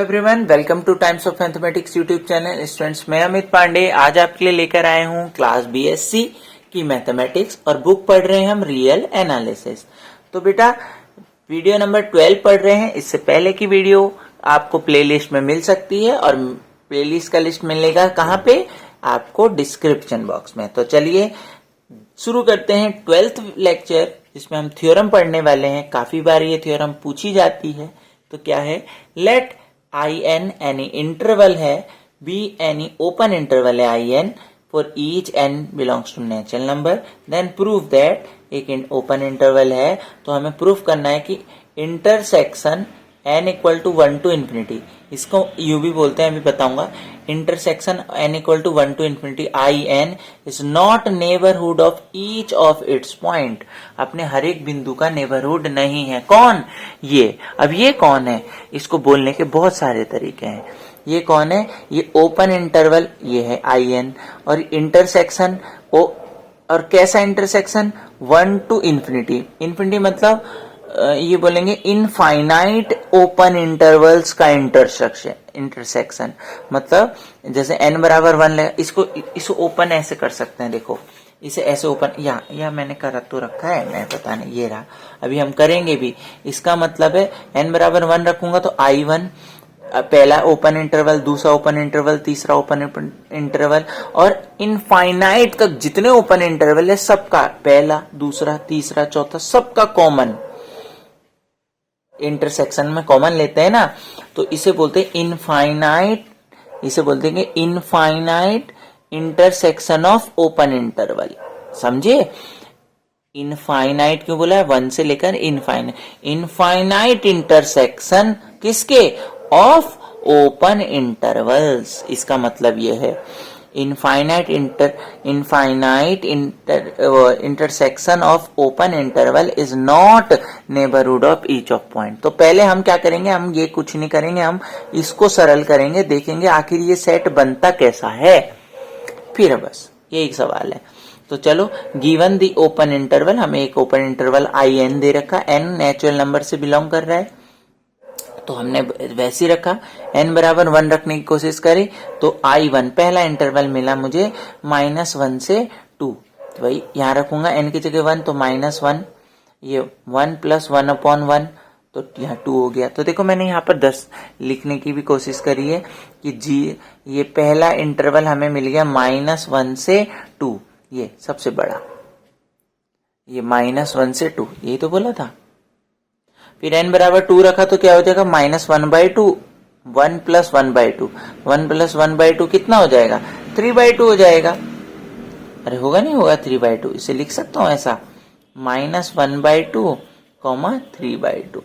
Everyone, welcome two times of mathematics YouTube channel. Students, मैं अमित पांडे आज आपके लिए लेकर आए हूँ क्लास बीएससी की मैथमेटिक्स और बुक पढ़ रहे हैं हम रियल एनालिसिस। तो बेटा वीडियो नंबर 12 पढ़ रहे हैं। इससे पहले की वीडियो आपको प्लेलिस्ट में मिल सकती है और प्लेलिस्ट का लिस्ट मिलेगा कहाँ पे? आपको डिस्क्रिप्शन बॉक्स में। तो चलिए शुरू करते हैं 12th लेक्चर, जिसमें हम थ्योरम पढ़ने वाले हैं। काफी बार ये थ्योरम पूछी जाती है। तो क्या है? Let I n any interval है, बी एनी ओपन इंटरवल है I n for each n belongs to natural number, then prove that एक ओपन इंटरवल है तो हमें प्रूफ करना है कि intersection n equal to 1 to infinity, इसको यू भी बोलते हैं, अभी बताऊंगा। Intersection n equal to 1 to infinity I n is not neighbourhood of each of its point, अपने हर एक बिंदु का नेबरहुड नहीं है। कौन? ये। अब ये कौन है? इसको बोलने के बहुत सारे तरीके हैं। ये कौन है? ये ओपन इंटरवल, ये है आई एन। और इंटरसेक्शन और कैसा इंटरसेक्शन? 1 to infinity. इन्फिनिटी मतलब ये बोलेंगे इनफाइनाइट ओपन इंटरवल्स का इंटरसेक्शन मतलब जैसे n बराबर 1 ले, इसको ओपन ऐसे कर सकते हैं। देखो इसे ऐसे ओपन, या मैंने कर तो रखा है, मैं पता नहीं, ये रहा। अभी हम करेंगे भी। इसका मतलब है n बराबर 1 रखूंगा तो I1 पहला ओपन इंटरवल, दूसरा ओपन इंटरवल, तीसरा ओपन इंटरवल, और इनफाइनाइट तक जितने ओपन इंटरवल है सबका पहला, दूसरा, तीसरा, चौथा, सबका कॉमन इंटरसेक्शन में कॉमन लेते हैं ना, तो इसे बोलते हैं इनफाइनाइट, इसे बोलते हैं infinite intersection of open interval. समझे? इनफाइनाइट क्यों बोला है? 1 से लेकर इनफाइनाइट इंटरसेक्शन किसके? Of open intervals. इसका मतलब यह है infinite intersection of open interval is not neighbourhood of each of point. तो पहले हम क्या करेंगे? हम ये कुछ नहीं करेंगे, हम इसको सरल करेंगे, देखेंगे आखिर ये सेट बनता कैसा है। फिर बस यही सवाल है। तो चलो, गिवन दी ओपन इंटरवल, हमें एक ओपन इंटरवल आई एन दे रखा, एन नेचुरल नंबर से बिलोंग कर रहा है तो हमने वैसे ही रखा। n बराबर 1 रखने की कोशिश करी तो I1 पहला इंटरवल मिला मुझे -1 से 2, तो भाई यहां रखूंगा n की जगह 1 तो -1, ये 1 + 1/1 तो यहाँ 2 हो गया। तो देखो मैंने यहाँ पर 10 लिखने की भी कोशिश करी है कि ये पहला इंटरवल हमें मिल गया -1 से 2, ये सबसे बड़ा, ये -1 से 2, यही तो बोला था। फिर n बराबर 2 रखा तो क्या हो जाएगा? -1/2, 1 + 1/2, 1 + 1/2 कितना हो जाएगा? 3/2 हो जाएगा। अरे होगा नहीं होगा 3/2, इसे लिख सकता हूं ऐसा, -1/2, 3/2।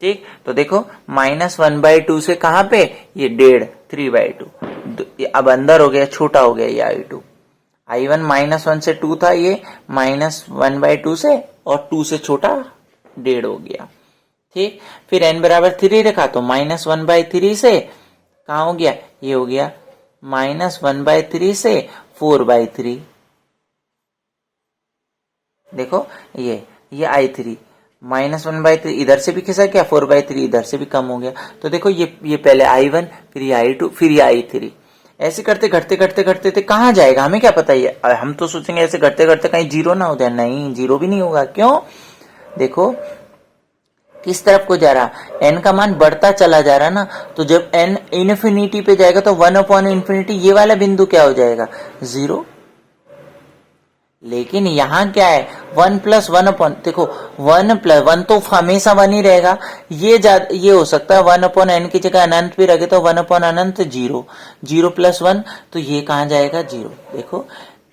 ठीक, तो देखो -1/2 से कहां पे? ये 1.5, 3/2, अब अंदर हो गया, छोटा हो गया ये I1 -1 से 2 था, ये -1/2 से और 2 से छोटा 1.5 हो गया। ठीक, फिर n बराबर 3 रखा तो -1/3 से कहां हो गया? ये हो गया -1/3 से 4/3। देखो ये I3 -1/3 इधर से भी खिसा गया, 4/3 इधर से भी कम हो गया। तो देखो ये पहले I1, फिर ये I2, फिर ये I3, ऐसे करते घटते कहां जाएगा हमें क्या पता है। हम तो सोचेंगे ऐसे घटते कहीं जीरो ना हो जाए, नहीं, जीरो भी नहीं होगा। क्यों? देखो किस तरफ को जा रहा, n का मान बढ़ता चला जा रहा ना, तो जब n इन्फिनिटी पे जाएगा तो 1/∞, ये वाला बिंदु क्या हो जाएगा? 0। लेकिन यहां क्या है? 1 + 1 देखो 1 + 1 तो हमेशा 1 ही रहेगा, ये हो सकता है 1/n की जगह अनंत भी रखे तो 1/∞ 0, 0 + 1 तो ये कहां जाएगा? 0। देखो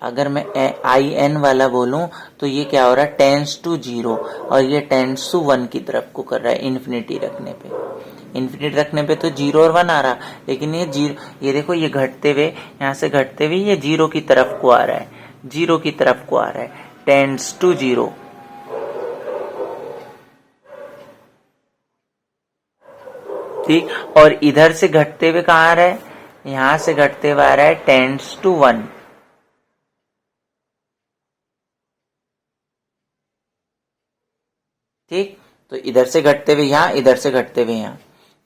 अगर मैं in वाला बोलूं तो ये क्या हो रहा है? टेंस टू 0 और ये टेंस टू 1 की तरफ को कर रहा है इन्फिनिटी रखने पे तो 0 और 1 आ रहा, लेकिन ये देखो ये घटते हुए, यहां से घटते हुए ये 0 की तरफ को आ रहा है, 0 की तरफ को आ रहा है, टेंस टू 0। ठीक, और इधर से घटते हुए कहां आ रहा है? यहां से घटते हुए आ रहा है टेंस टू 1। ठीक, तो इधर से घटते हुए यहाँ, इधर से घटते हुए यहाँ।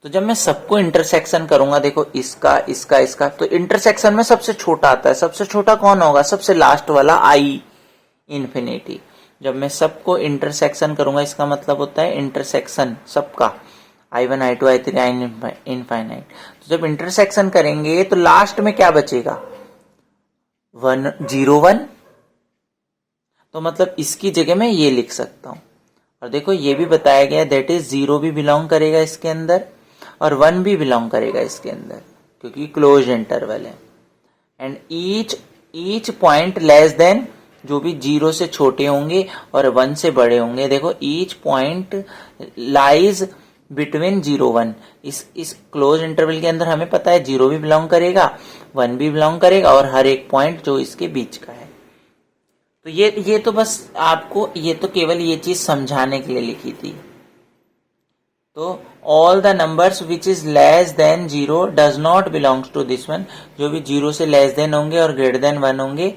तो जब मैं सबको इंटरसेक्शन करूंगा, देखो इसका इसका इसका, तो इंटरसेक्शन में सबसे छोटा आता है। सबसे छोटा कौन होगा? सबसे लास्ट वाला आई इन्फिनिटी। जब मैं सबको इंटरसेक्शन करूंगा, इसका मतलब होता है इंटरसेक्शन सबका, I1 I2 I3 I infinite. तो जब इंटरसेक्शन करेंगे तो लास्ट में क्या बचेगा? 1 0 1। तो मतलब इसकी जगह मैं ये लिख सकता हूं। और देखो ये भी बताया गया दैट इज 0 भी बिलोंग करेगा इसके अंदर और 1 भी बिलोंग करेगा इसके अंदर, क्योंकि क्लोज इंटरवल है। And each point less than, जो भी 0 से छोटे होंगे और 1 से बड़े होंगे, देखो ईच पॉइंट लाइज बिटवीन 0 1। इस क्लोज इंटरवल के अंदर हमें पता है 0 भी बिलोंग करेगा, 1 भी बिलोंग करेगा और हर एक पॉइंट जो इसके बीच का है। तो ये तो बस आपको, ये तो केवल ये चीज समझाने के लिए लिखी थी। तो all the numbers which is less than 0 does not belongs to this one. जो भी 0 से लेस देन होंगे और ग्रेटर देन 1 होंगे,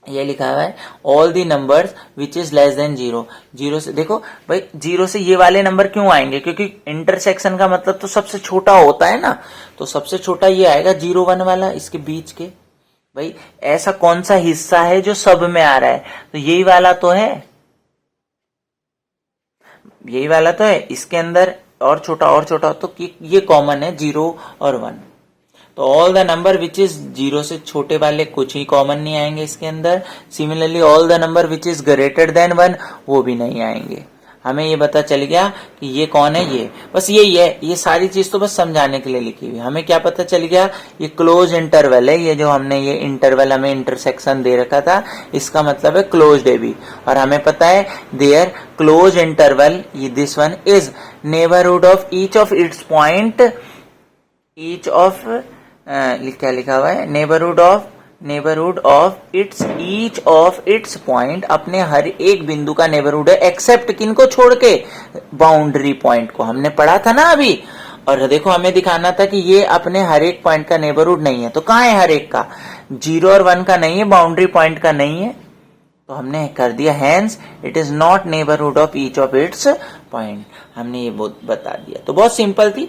ये लिखा हुआ है all the numbers which is less than 0। 0 से, देखो भाई 0 से ये वाले नंबर क्यों आएंगे? क्योंकि इंटरसेक्शन का मतलब तो सबसे छोटा होता है ना, तो सबसे छोटा ये आएगा 0 1 वाला, इसके बीच के। भाई ऐसा कौन सा हिस्सा है जो सब में आ रहा है? तो यही वाला तो है, यही वाला तो है। इसके अंदर और छोटा, तो ये कॉमन है 0 और 1। तो all the number which is 0 से छोटे वाले कुछ ही कॉमन नहीं आएंगे इसके अंदर। Similarly all the number which is greater than 1 वो भी नहीं आएंगे। हमें ये पता चल गया कि ये कौन है, ये बस यही है। ये सारी चीज तो बस समझाने के लिए लिखी हुई। हमें क्या पता चल गया? ये क्लोज इंटरवल है। ये जो हमने ये इंटरवल हमें इंटरसेक्शन दे रखा था, इसका मतलब है क्लोज्ड है भी। और हमें पता है there close interval, this one is neighbourhood of each of its point, each of क्या लिखा हुआ है? Neighbourhood of its each of its point, अपने हर एक बिंदु का नेबरहुड है, एक्सेप्ट किनको छोड़ के? बाउंड्री पॉइंट को। हमने पढ़ा था ना अभी। और देखो हमें दिखाना था कि ये अपने हर एक पॉइंट का नेबरहुड नहीं है। तो कहां है हर एक का? 0 और 1 का नहीं है, बाउंड्री पॉइंट का नहीं है। तो हमने कर दिया hence it is not neighbourhood of each of its point. हमने ये बता दिया। तो बहुत सिंपल थी,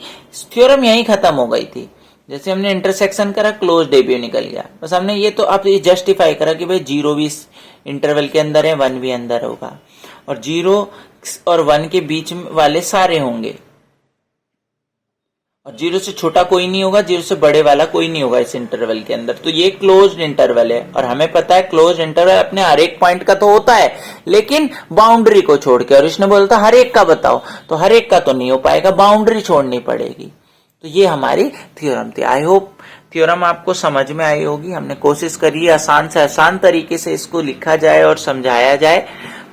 थ्योरम यही खत्म हो गई थी। जैसे हमने इंटरसेक्शन करा, क्लोज डेब्यू निकल गया। बस हमने ये तो आप ये जस्टिफाई करा कि भाई 0 भी इस इंटरवल के अंदर है, 1 भी अंदर होगा, और 0 और 1 के बीच वाले सारे होंगे, और 0 से छोटा कोई नहीं होगा, 0 से बड़े वाला कोई नहीं होगा इस इंटरवल के अंदर। तो ये क्लोज्ड इंटरवल है। और हमें पता है क्लोज्ड इंटरवल अपने हर एक पॉइंट का तो होता है, लेकिन बाउंड्री को छोड़ के। और इसने बोलता हर एक का बताओ, तो हर एक का तो नहीं हो पाएगा, बाउंड्री छोड़नी पड़ेगी। तो ये हमारी थ्योरम थी। आई होप थ्योरम आपको समझ में आई होगी। हमने कोशिश करी आसान से आसान तरीके से इसको लिखा जाए और समझाया जाए।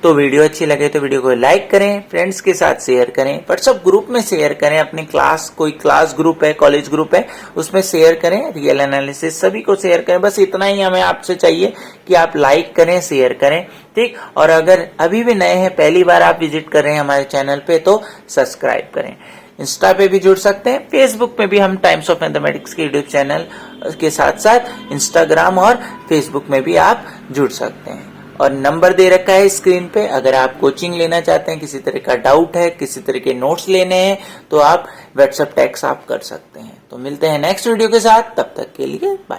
तो वीडियो अच्छी लगे तो वीडियो को लाइक करें, फ्रेंड्स के साथ शेयर करें, व्हाट्सएप ग्रुप में शेयर करें, अपने क्लास, कोई क्लास ग्रुप है, कॉलेज ग्रुप है, उसमें शेयर करें, रियल एनालिसिस सभी को शेयर करें। बस इतना ही हमें आपसे चाहिए कि आप लाइक करें, शेयर करें, ठीक। और अगर अभी भी नए हैं, पहली बार आप विजिट कर रहे हैं हमारे चैनल पे, तो सब्सक्राइब करें। इंस्टा पे भी जुड़ सकते हैं, फेसबुक पे भी हम टाइम्स ऑफ मैथमेटिक्स के यूट्यूब चैनल के साथ साथ इंस्टाग्राम और फेसबुक में भी आप जुड़ सकते हैं। और नंबर दे रखा है स्क्रीन पे। अगर आप कोचिंग लेना चाहते हैं, किसी तरह का डाउट है, किसी तरह के नोट्स लेने हैं, तो आप व्हाट्सएप टेक्स्ट आप कर सकते हैं। तो मिलते हैं नेक्स्ट वीडियो के साथ, तब तक के लिए बाय।